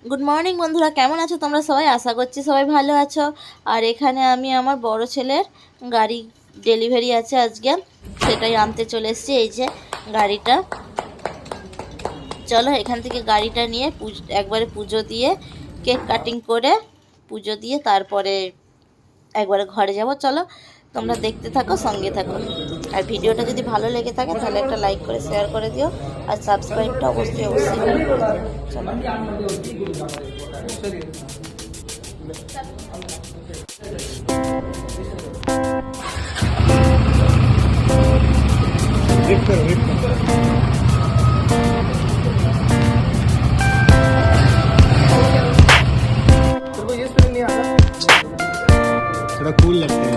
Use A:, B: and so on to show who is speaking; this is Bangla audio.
A: গুড মর্নিং বন্ধুরা, কেমন আছো তোমরা সবাই? আশা করছি সবাই ভালো আছো। আর এখানে আমি আমার বড় ছেলের গাড়ি ডেলিভারি আছে আজকে, সেটাই আনতে চলে এসেছি। এই যে গাড়িটা, চলো এখান থেকে গাড়িটা নিয়ে একবারে পুজো দিয়ে কেক কাটিং করে পুজো দিয়ে তারপরে একবারে ঘরে যাব। চলো তোমরা দেখতে থাকো, সঙ্গে থাকো। আর ভিডিওটা যদি ভালো লেগে থাকে তাহলে একটা লাইক করে শেয়ার করে দিও, আর সাবস্ক্রাইবটা অবশ্যই করে দিও। চলো।
B: थोड़ा कूल लगता है।